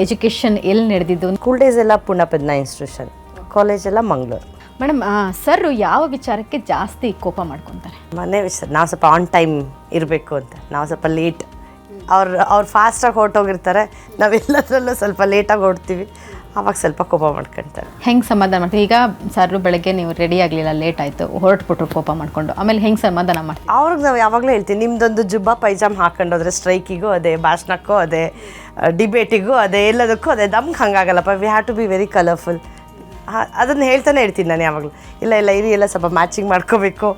Education ಎಲ್ಲಿ ನಡೆದಿದ್ದು? School days ಎಲ್ಲ ಪೂರ್ಣಪ್ರಜ್ಞಾ ಇನ್ಸ್ಟಿಟ್ಯೂಷನ್, ಕಾಲೇಜ್ ಎಲ್ಲ ಮಂಗಳೂರು. ಮೇಡಮ್, ಸರ್ ಯಾವ ವಿಚಾರಕ್ಕೆ ಜಾಸ್ತಿ ಕೋಪ ಮಾಡ್ಕೊತಾರೆ? ಮನೆ ವಿಷಯ, ನಾವು ಸ್ವಲ್ಪ ಆನ್ ಟೈಮ್ ಇರಬೇಕು ಅಂತ, ನಾವು ಸ್ವಲ್ಪ ಲೇಟ್. ಅವ್ರು ಫಾಸ್ಟಾಗಿ ಹೊರಟೋಗಿರ್ತಾರೆ, ನಾವೆಲ್ಲದರಲ್ಲೂ ಸ್ವಲ್ಪ ಲೇಟಾಗಿ ಹೊಡ್ತೀವಿ, ಆವಾಗ ಸ್ವಲ್ಪ ಕೋಪ ಮಾಡ್ಕೊತಾರೆ. ಹೆಂಗೆ ಸಮಾಧಾನ ಮಾಡ್ತೀವಿ? ಈಗ ಸರ್ ಬೆಳಗ್ಗೆ ನೀವು ರೆಡಿ ಆಗಲಿಲ್ಲ, ಲೇಟ್ ಆಯಿತು, ಹೊರಟ್ಬಿಟ್ರು ಕೋಪ ಮಾಡ್ಕೊಂಡು, ಆಮೇಲೆ ಹೆಂಗೆ ಸಮಾಧಾನ ಮಾಡ್ತೀವಿ? ಅವ್ರಿಗೆ ನಾವು ಯಾವಾಗಲೂ ಹೇಳ್ತೀವಿ, ನಿಮ್ಮದೊಂದು ಜುಬ್ಬ ಪೈಜಾಮ್ ಹಾಕೊಂಡೋದ್ರೆ ಸ್ಟ್ರೈಕಿಗೂ ಅದೇ, ಭಾಷಣಕ್ಕೂ ಅದೇ, ಡಿಬೇಟಿಗೂ ಅದೇ, ಎಲ್ಲದಕ್ಕೂ ಅದೇ. ನಮ್ಗೆ ಹಂಗಾಗಲ್ಲಪ್ಪ, we have to be very colourful. ಅದನ್ನು ಹೇಳ್ತಾನೆ ಇರ್ತೀನಿ ನಾನು ಯಾವಾಗಲೂ. ಇಲ್ಲ ಇರಿ, ಎಲ್ಲ ಸ್ವಲ್ಪ ಮ್ಯಾಚಿಂಗ್ ಮಾಡ್ಕೋಬೇಕು.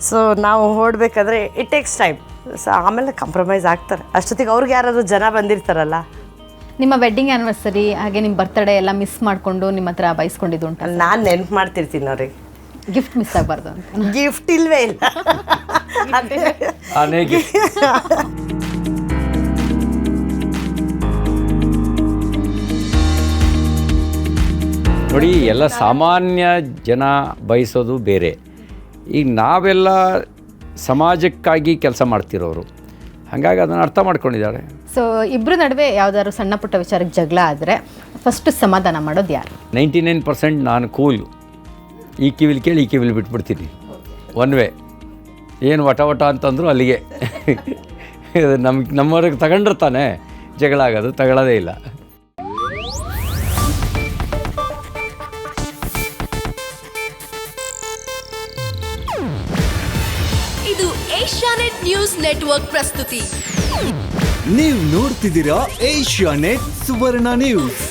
ಸೊ ನಾವು ಹೊರಡ್ಬೇಕಾದ್ರೆ ಇಟ್ ಟೇಕ್ಸ್ ಟೈಮ್. ಸೊ ಆಮೇಲೆ ಕಾಂಪ್ರಮೈಸ್ ಆಗ್ತಾರೆ. ಅಷ್ಟೊತ್ತಿಗೆ ಅವ್ರಿಗೆ ಯಾರಾದರೂ ಜನ ಬಂದಿರ್ತಾರಲ್ಲ. ನಿಮ್ಮ ವೆಡ್ಡಿಂಗ್ ಆ್ಯನಿವರ್ಸರಿ ಹಾಗೆ ನಿಮ್ಮ ಬರ್ತಡೇ ಎಲ್ಲ ಮಿಸ್ ಮಾಡಿಕೊಂಡು ನಿಮ್ಮ ಹತ್ರ ಬಯಸ್ಕೊಂಡಿದ್ದು ಉಂಟು? ನಾನು ನೆನ್ಪು ಮಾಡ್ತಿರ್ತೀನಿ ಅವ್ರಿಗೆ. ಗಿಫ್ಟ್ ಮಿಸ್ ಆಗಬಾರ್ದು ಅಂತ. ಗಿಫ್ಟ್ ಇಲ್ವೇ ಇಲ್ಲ. ನೋಡಿ, ಎಲ್ಲ ಸಾಮಾನ್ಯ ಜನ ಬಯಸೋದು ಬೇರೆ. ಈಗ ನಾವೆಲ್ಲ ಸಮಾಜಕ್ಕಾಗಿ ಕೆಲಸ ಮಾಡ್ತಿರೋರು, ಹಾಗಾಗಿ ಅದನ್ನು ಅರ್ಥ ಮಾಡ್ಕೊಂಡಿದ್ದಾರೆ. ಸೊ ಇಬ್ಬರ ನಡುವೆ ಯಾವುದಾದ್ರು ಸಣ್ಣ ಪುಟ್ಟ ವಿಚಾರಕ್ಕೆ ಜಗಳ ಆದರೆ ಫಸ್ಟ್ ಸಮಾಧಾನ ಮಾಡೋದು ಯಾರು? 99% ನಾನು ಕೂಲು. ಈ ಕಿವಿಲಿ ಕೇಳಿ ಈ ಕಿವಿಲಿ ಬಿಟ್ಬಿಡ್ತೀನಿ, ಒನ್ ವೇ. ಏನು ವಟ ಅಂತಂದ್ರು ಅಲ್ಲಿಗೆ. ನಮ್ಮವ್ರಿಗೆ ತಗೊಂಡಿರ್ತಾನೆ, ಜಗಳ ಆಗೋದು, ತಗೊಳ್ಳೋದೇ ಇಲ್ಲ. ಇದು ಏಷ್ಯಾನೆಟ್ ನ್ಯೂಸ್ ನೆಟ್ವರ್ಕ್ ಪ್ರಸ್ತುತಿ. ನೀವು ನೋಡ್ತಿದ್ದೀರಾ ಏಷ್ಯಾನೆಟ್ ಸುವರ್ಣ ನ್ಯೂಸ್.